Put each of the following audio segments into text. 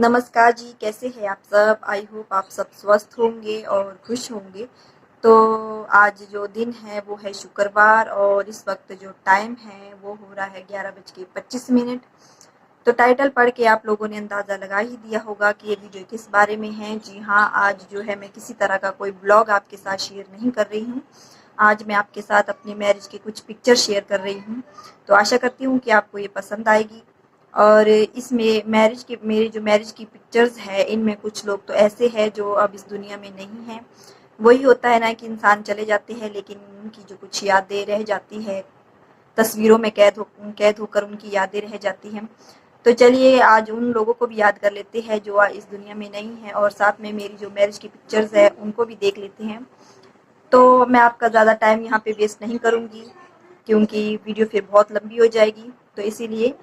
नमस्कार जी, कैसे हैं आप सब? आई होप आप सब स्वस्थ होंगे और खुश होंगे। तो आज जो दिन है वो है शुक्रवार और इस वक्त जो टाइम है वो हो रहा है 11:25। तो टाइटल पढ़ के आप लोगों ने अंदाज़ा लगा ही दिया होगा कि ये वीडियो किस बारे में है। जी हाँ, आज जो है मैं किसी तरह का कोई ब्लॉग आपके साथ शेयर नहीं कर रही हूँ। आज मैं आपके साथ अपनी मैरिज की कुछ पिक्चर शेयर कर रही हूँ। तो आशा करती हूँ कि आपको ये पसंद आएगी। और इसमें मेरी जो मैरिज की पिक्चर्स है इनमें कुछ लोग तो ऐसे हैं जो अब इस दुनिया में नहीं हैं। वही होता है ना कि इंसान चले जाते हैं लेकिन उनकी जो कुछ यादें रह जाती है, तस्वीरों में कैद होकर उनकी यादें रह जाती हैं। तो चलिए आज उन लोगों को भी याद कर लेते हैं जो इस दुनिया में नहीं है और साथ में मेरी जो मैरिज की पिक्चर्स है उनको भी देख लेते हैं। तो मैं आपका ज़्यादा टाइम यहाँ पे वेस्ट नहीं करूँगी क्योंकि वीडियो फिर बहुत लंबी हो जाएगी। तो इसीलिए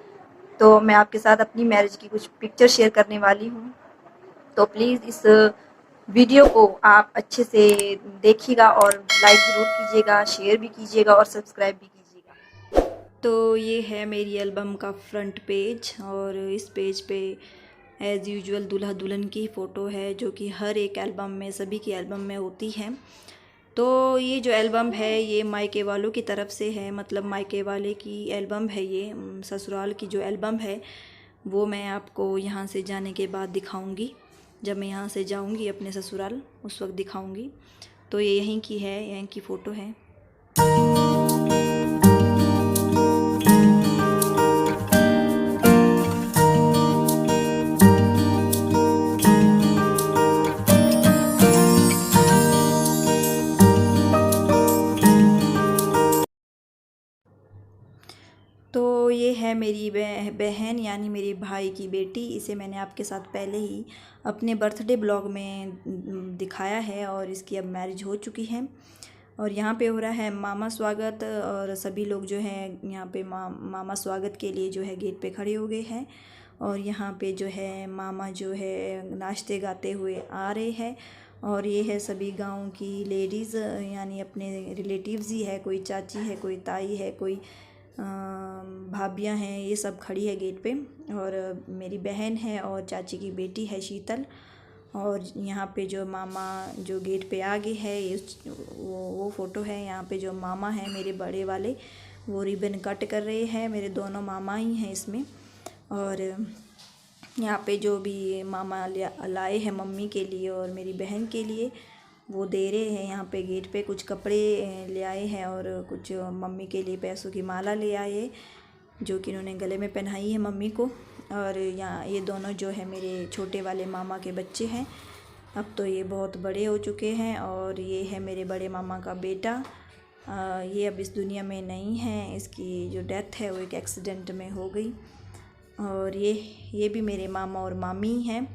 तो मैं आपके साथ अपनी मैरिज की कुछ पिक्चर शेयर करने वाली हूँ। तो प्लीज़ इस वीडियो को आप अच्छे से देखिएगा और लाइक ज़रूर कीजिएगा, शेयर भी कीजिएगा और सब्सक्राइब भी कीजिएगा। तो ये है मेरी एल्बम का फ्रंट पेज और इस पेज पे एज़ यूजुअल दूल्हा दुल्हन की फ़ोटो है जो कि हर एक एल्बम में, सभी की एल्बम में होती है। तो ये जो एल्बम है ये मायके वालों की तरफ से है, मतलब मायके वाले की एल्बम है ये। ससुराल की जो एल्बम है वो मैं आपको यहाँ से जाने के बाद दिखाऊंगी। जब मैं यहाँ से जाऊंगी अपने ससुराल उस वक्त दिखाऊंगी। तो ये यहीं की है, यहीं की फ़ोटो है। तो ये है मेरी बहन यानी मेरी भाई की बेटी। इसे मैंने आपके साथ पहले ही अपने बर्थडे ब्लॉग में दिखाया है और इसकी अब मैरिज हो चुकी है। और यहाँ पे हो रहा है मामा स्वागत और सभी लोग जो हैं यहाँ पे मामा स्वागत के लिए जो है गेट पे खड़े हो गए हैं। और यहाँ पे जो है मामा जो है नाचते गाते हुए आ रहे हैं। और ये है सभी गांव की लेडीज़ यानी अपने रिलेटिव्स ही है, कोई चाची है, कोई ताई है, कोई भाभियाँ हैं, ये सब खड़ी है गेट पे। और मेरी बहन है और चाची की बेटी है शीतल। और यहाँ पे जो मामा जो गेट पे आगे है ये वो फ़ोटो है। यहाँ पे जो मामा हैं मेरे बड़े वाले वो रिबन कट कर रहे हैं, मेरे दोनों मामा ही हैं इसमें। और यहाँ पे जो भी मामा लाए हैं मम्मी के लिए और मेरी बहन के लिए वो दे रहे हैं। यहाँ पे गेट पे कुछ कपड़े ले आए हैं और कुछ मम्मी के लिए पैसों की माला ले आए जो कि इन्होंने गले में पहनाई है मम्मी को। और यहाँ ये दोनों जो है मेरे छोटे वाले मामा के बच्चे हैं। अब तो ये बहुत बड़े हो चुके हैं। और ये है मेरे बड़े मामा का बेटा। ये अब इस दुनिया में नहीं है, इसकी जो डेथ है वो एक एक्सीडेंट में हो गई। और ये भी मेरे मामा और मामी हैं।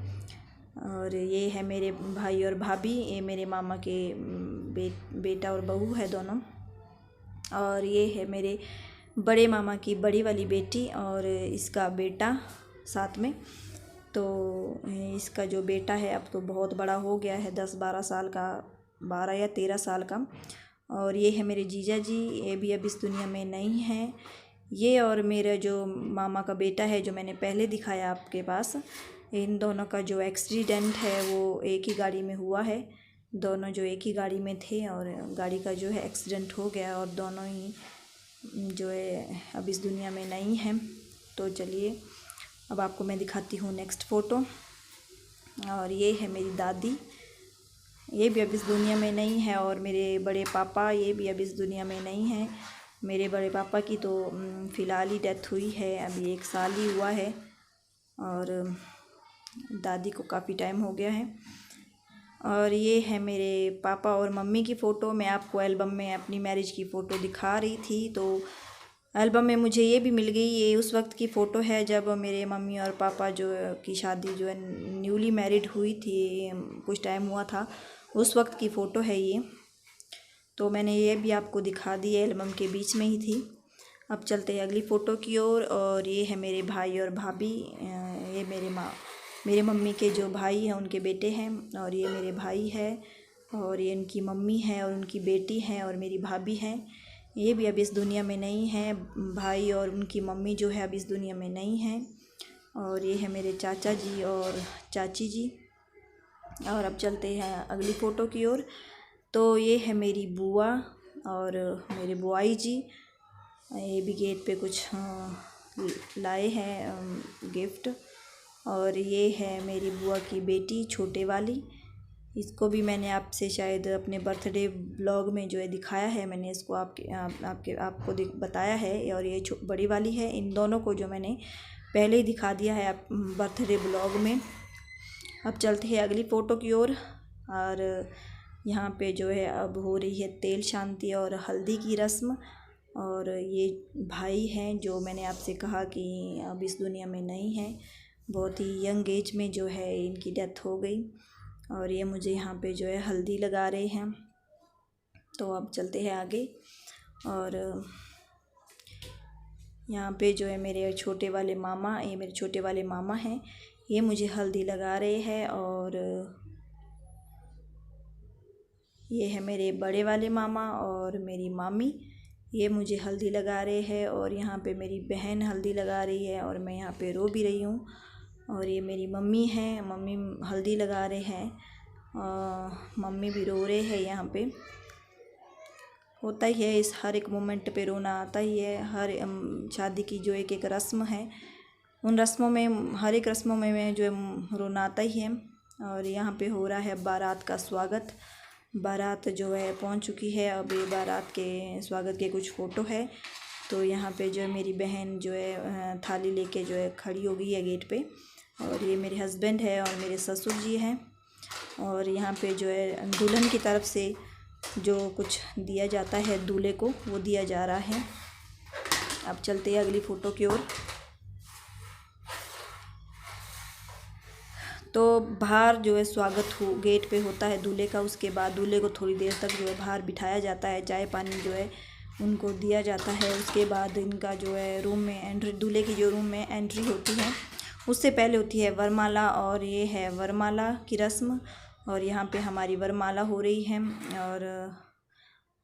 और ये है मेरे भाई और भाभी, ये मेरे मामा के बेटा और बहू है दोनों। और ये है मेरे बड़े मामा की बड़ी वाली बेटी और इसका बेटा साथ में। तो इसका जो बेटा है अब तो बहुत बड़ा हो गया है, 10-12 साल का, 12 या 13 साल का। और ये है मेरे जीजा जी, ये भी अब इस दुनिया में नहीं हैं। ये और मेरा जो मामा का बेटा है जो मैंने पहले दिखाया आपके पास, इन दोनों का जो एक्सीडेंट है वो एक ही गाड़ी में हुआ है। दोनों जो एक ही गाड़ी में थे और गाड़ी का जो है एक्सीडेंट हो गया और दोनों ही जो है अब इस दुनिया में नहीं हैं। तो चलिए अब आपको मैं दिखाती हूँ नेक्स्ट फ़ोटो। और ये है मेरी दादी, ये भी अब इस दुनिया में नहीं है। और मेरे बड़े पापा, ये भी अब इस दुनिया में नहीं हैं। मेरे बड़े पापा की तो फ़िलहाल ही डेथ हुई है, अभी 1 साल ही हुआ है। और दादी को काफ़ी टाइम हो गया है। और ये है मेरे पापा और मम्मी की फ़ोटो। मैं आपको एल्बम में अपनी मैरिज की फ़ोटो दिखा रही थी तो एल्बम में मुझे ये भी मिल गई। ये उस वक्त की फ़ोटो है जब मेरे मम्मी और पापा जो की शादी जो है न्यूली मैरिड हुई थी, कुछ टाइम हुआ था, उस वक्त की फ़ोटो है ये। तो मैंने ये भी आपको दिखा दी, एल्बम के बीच में ही थी। अब चलते हैं अगली फ़ोटो की ओर। और ये है मेरे भाई और भाभी, ये मेरे मम्मी के जो भाई हैं उनके बेटे हैं। और ये मेरे भाई है और ये उनकी मम्मी है और उनकी बेटी है और मेरी भाभी हैं। ये भी अब इस दुनिया में नहीं है, भाई और उनकी मम्मी जो है अब इस दुनिया में नहीं हैं। और ये है मेरे चाचा जी और चाची जी। और अब चलते हैं अगली फ़ोटो की ओर। तो ये है मेरी बुआ और मेरे बुआई जी। ये भी गेट पे कुछ लाए हैं गिफ्ट। और ये है मेरी बुआ की बेटी छोटे वाली। इसको भी मैंने आपसे शायद अपने बर्थडे ब्लॉग में जो है दिखाया है, मैंने इसको आपको बताया है। और ये बड़ी वाली है। इन दोनों को जो मैंने पहले ही दिखा दिया है बर्थडे ब्लॉग में। अब चलते हैं अगली फ़ोटो की ओर। और यहाँ पे जो है अब हो रही है तेल शांति और हल्दी की रस्म। और ये भाई हैं जो मैंने आपसे कहा कि अब इस दुनिया में नहीं है, बहुत ही यंग एज में जो है इनकी डेथ हो गई। और ये मुझे यहाँ पे जो है हल्दी लगा रहे हैं। तो अब चलते हैं आगे। और यहाँ पे जो है मेरे छोटे वाले मामा, ये मेरे छोटे वाले मामा हैं, ये मुझे हल्दी लगा रहे हैं। और ये है मेरे बड़े वाले मामा और मेरी मामी, ये मुझे हल्दी लगा रहे हैं। और यहाँ पे मेरी बहन हल्दी लगा रही है और मैं यहाँ पे रो भी रही हूँ। और ये मेरी मम्मी हैं, मम्मी हल्दी लगा रहे हैं, मम्मी भी रो रहे हैं। यहाँ पे होता ही है, इस हर एक मोमेंट पे रोना आता ही है। हर शादी की जो एक एक रस्म है, उन रस्मों में, हर एक रस्मों में जो है रोना आता ही है। और यहाँ पे हो रहा है बारात का स्वागत। बारात जो है पहुँच चुकी है। अब ये बारात के स्वागत के कुछ फ़ोटो है। तो यहाँ पे जो है मेरी बहन जो है थाली लेके जो है खड़ी हो गई है गेट पे। और ये मेरे हस्बैंड है और मेरे ससुर जी हैं। और यहाँ पे जो है दुल्हन की तरफ से जो कुछ दिया जाता है दूल्हे को, वो दिया जा रहा है। अब चलते हैं अगली फ़ोटो की ओर। तो बाहर जो है स्वागत गेट पे होता है दूल्हे का। उसके बाद दूल्हे को थोड़ी देर तक जो है बाहर बिठाया जाता है, चाय पानी जो है उनको दिया जाता है। उसके बाद इनका जो है रूम में एंट्री, दूल्हे की जो रूम में एंट्री होती है, उससे पहले होती है वरमाला। और ये है वरमाला की रस्म। और यहाँ पे हमारी वरमाला हो रही है। और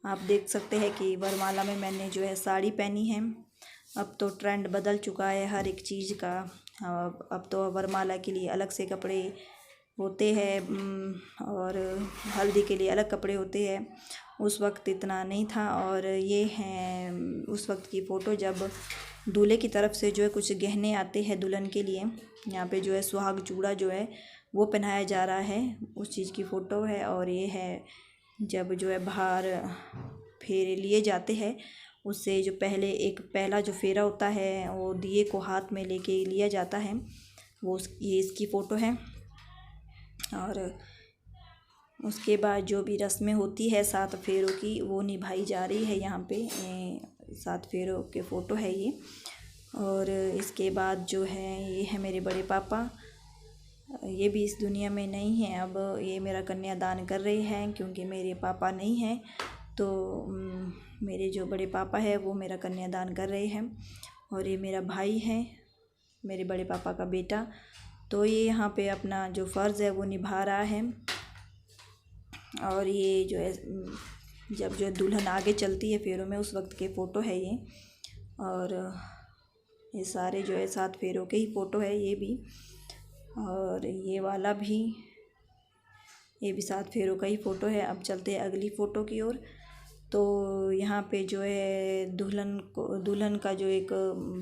आप देख सकते हैं कि वरमाला में मैंने जो है साड़ी पहनी है। अब तो ट्रेंड बदल चुका है हर एक चीज़ का। अब तो वरमाला के लिए अलग से कपड़े होते हैं और हल्दी के लिए अलग कपड़े होते हैं। उस वक्त इतना नहीं था। और ये हैं उस वक्त की फ़ोटो जब दूल्हे की तरफ से जो है कुछ गहने आते हैं दुल्हन के लिए। यहाँ पे जो है सुहाग चूड़ा जो है वो पहनाया जा रहा है, उस चीज़ की फ़ोटो है। और ये है जब जो है बाहर फेरे लिए जाते हैं, उससे जो पहला जो फेरा होता है वो दिए को हाथ में लेके लिया जाता है, ये इसकी फ़ोटो है। और उसके बाद जो भी रस्में होती है 7 फेरों की, वो निभाई जा रही है। यहाँ पे 7 फेरों के फ़ोटो है ये। और इसके बाद जो है ये है मेरे बड़े पापा, ये भी इस दुनिया में नहीं है। अब ये मेरा कन्यादान कर रहे हैं क्योंकि मेरे पापा नहीं हैं। तो मेरे जो बड़े पापा है वो मेरा कन्यादान कर रहे हैं। और ये मेरा भाई है, मेरे बड़े पापा का बेटा। तो ये यहाँ पे अपना जो फ़र्ज़ है वो निभा रहा है। और ये जो है जब जो दुल्हन आगे चलती है फेरों में, उस वक्त के फ़ोटो है ये। और ये सारे जो है 7 फेरों के ही फ़ोटो है ये भी। और ये वाला भी, ये भी 7 फेरों का ही फ़ोटो है। अब चलते हैं अगली फ़ोटो की ओर। तो यहाँ पे जो है दुल्हन का जो एक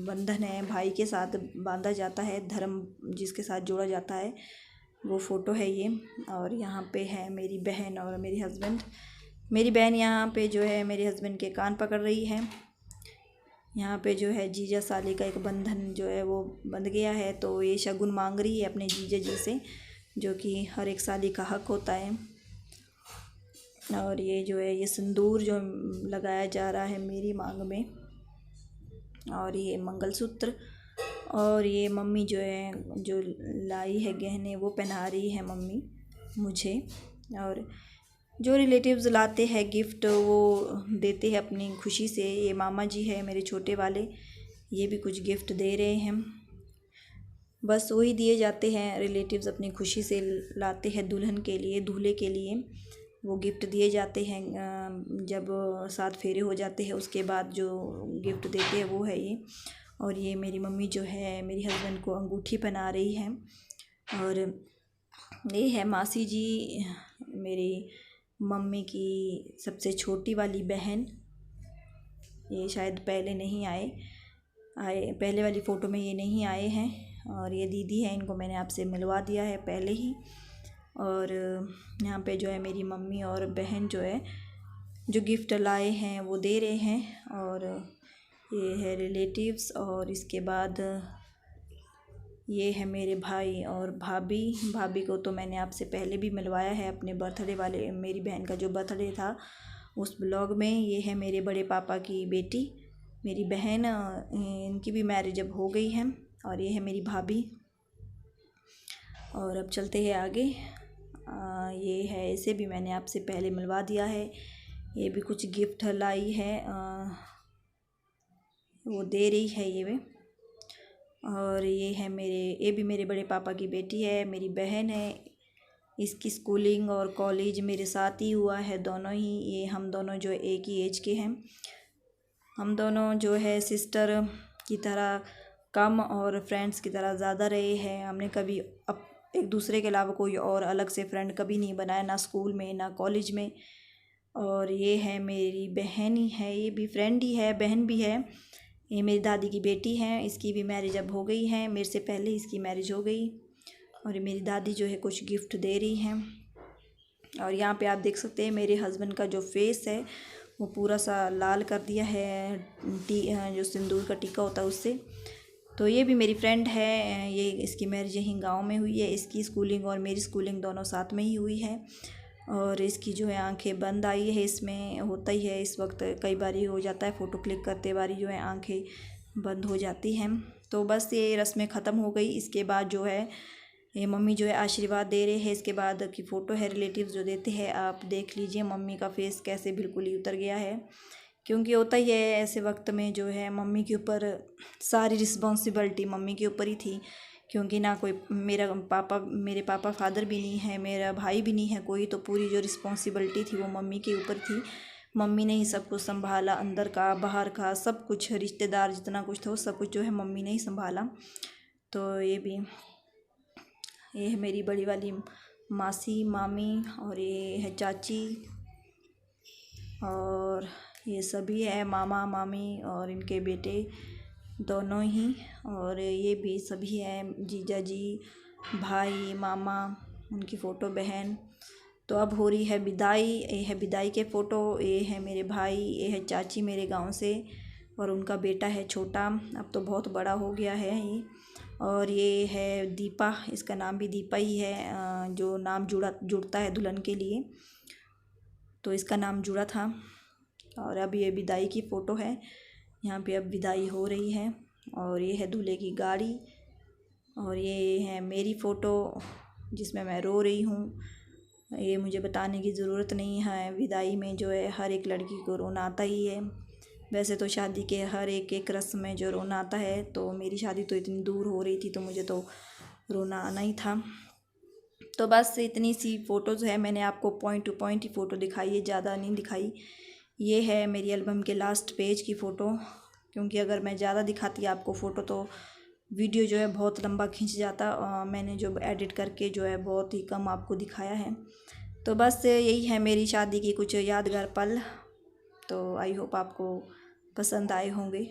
बंधन है भाई के साथ बांधा जाता है, धर्म जिसके साथ जोड़ा जाता है, वो फ़ोटो है ये। और यहाँ पे है मेरी बहन और मेरे हस्बैंड। मेरी बहन यहाँ पे जो है मेरे हस्बैंड के कान पकड़ रही है। यहाँ पे जो है जीजा साली का एक बंधन जो है वो बंध गया है। तो ये शगुन मांग रही है अपने जीजा जी से, जो कि हर एक साली का हक होता है। और ये जो है ये सिंदूर जो लगाया जा रहा है मेरी मांग में। और ये मंगलसूत्र। और ये मम्मी जो है जो लाई है गहने वो पहना रही है मम्मी मुझे। और जो रिलेटिव्स लाते हैं गिफ्ट वो देते हैं अपनी खुशी से। ये मामा जी है मेरे छोटे वाले, ये भी कुछ गिफ्ट दे रहे हैं। बस वही दिए जाते हैं, रिलेटिव्स अपनी खुशी से लाते हैं दुल्हन के लिए, दूल्हे के लिए वो गिफ्ट दिए जाते हैं। जब 7 फेरे हो जाते हैं उसके बाद जो गिफ्ट देते हैं वो है ये। और ये मेरी मम्मी जो है मेरी हस्बैंड को अंगूठी पहना रही है। और ये है मासी जी, मेरी मम्मी की सबसे छोटी वाली बहन। ये शायद पहले नहीं आए पहले वाली फ़ोटो में ये नहीं आए हैं। और ये दीदी है, इनको मैंने आपसे मिलवा दिया है पहले ही। और यहाँ पे जो है मेरी मम्मी और बहन जो है जो गिफ्ट लाए हैं वो दे रहे हैं। और ये है रिलेटिव्स। और इसके बाद ये है मेरे भाई और भाभी को तो मैंने आपसे पहले भी मिलवाया है अपने बर्थडे वाले, मेरी बहन का जो बर्थडे था उस ब्लॉग में। ये है मेरे बड़े पापा की बेटी, मेरी बहन, इनकी भी मैरिज अब हो गई है। और ये है मेरी भाभी। और अब चलते हैं आगे। ये है, इसे भी मैंने आपसे पहले मिलवा दिया है। ये भी कुछ गिफ्ट लाई है, वो दे रही है ये वे। और ये है ये भी मेरे बड़े पापा की बेटी है, मेरी बहन है। इसकी स्कूलिंग और कॉलेज मेरे साथ ही हुआ है, दोनों ही। ये हम दोनों जो एक ही एज के हैं। हम दोनों जो है सिस्टर की तरह कम और फ्रेंड्स की तरह ज़्यादा रहे हैं। हमने कभी एक दूसरे के अलावा कोई और अलग से फ्रेंड कभी नहीं बनाया, ना स्कूल में ना कॉलेज में। और ये है मेरी बहन ही है, ये भी फ्रेंड ही है, बहन भी है। ये मेरी दादी की बेटी है, इसकी भी मैरिज अब हो गई है, मेरे से पहले इसकी मैरिज हो गई। और ये मेरी दादी जो है कुछ गिफ्ट दे रही हैं। और यहाँ पे आप देख सकते हैं मेरे हस्बैंड का जो फेस है वो पूरा सा लाल कर दिया है जो सिंदूर का टीका होता है उससे। तो ये भी मेरी फ्रेंड है, ये इसकी मैरिज यहीं गांव में हुई है। इसकी स्कूलिंग और मेरी स्कूलिंग दोनों साथ में ही हुई है। और इसकी जो है आंखें बंद आई है, इसमें होता ही है इस वक्त, कई बार ही हो जाता है फ़ोटो क्लिक करते बारी जो है आंखें बंद हो जाती हैं। तो बस ये रस्में ख़त्म हो गई। इसके बाद जो है ये मम्मी जो है आशीर्वाद दे रहे हैं। इसके बाद की फ़ोटो है रिलेटिव्स जो देते हैं, आप देख लीजिए मम्मी का फेस कैसे बिल्कुल ही उतर गया है। क्योंकि होता ही है ऐसे वक्त में जो है मम्मी के ऊपर सारी रिस्पॉन्सिबिलिटी मम्मी के ऊपर ही थी। क्योंकि ना कोई मेरे पापा फादर भी नहीं है, मेरा भाई भी नहीं है कोई, तो पूरी जो रिस्पॉन्सिबिलिटी थी वो मम्मी के ऊपर थी। मम्मी ने ही सब कुछ संभाला, अंदर का बाहर का सब कुछ, रिश्तेदार जितना कुछ था वो सब कुछ जो है मम्मी ने ही संभाला। तो ये है मेरी बड़ी वाली मासी, मामी, और ये है चाची, और ये सभी है मामा मामी और इनके बेटे दोनों ही। और ये भी सभी हैं जीजा जी, भाई, मामा, उनकी फ़ोटो, बहन। तो अब हो रही है विदाई। ये है विदाई के फ़ोटो। ये है मेरे भाई, ये है चाची मेरे गांव से, और उनका बेटा है छोटा, अब तो बहुत बड़ा हो गया है ये। और ये है दीपा, इसका नाम भी दीपा ही है, जो नाम जुड़ता है दुल्हन के लिए, तो इसका नाम जुड़ा था। और अब ये विदाई की फ़ोटो है, यहाँ पे अब विदाई हो रही है। और ये है दूल्हे की गाड़ी। और ये है मेरी फ़ोटो जिसमें मैं रो रही हूँ। ये मुझे बताने की ज़रूरत नहीं है, विदाई में जो है हर एक लड़की को रोना आता ही है। वैसे तो शादी के हर एक रस्म में जो रोना आता है, तो मेरी शादी तो इतनी दूर हो रही थी तो मुझे तो रोना आना ही था। तो बस इतनी सी फ़ोटोज़ है, मैंने आपको पॉइंट टू पॉइंट ही फ़ोटो दिखाई है, ज़्यादा नहीं दिखाई। ये है मेरी एल्बम के लास्ट पेज की फ़ोटो, क्योंकि अगर मैं ज़्यादा दिखाती आपको फ़ोटो तो वीडियो जो है बहुत लंबा खींच जाता। मैंने जो एडिट करके जो है बहुत ही कम आपको दिखाया है। तो बस यही है मेरी शादी की कुछ यादगार पल। तो आई होप आपको पसंद आए होंगे।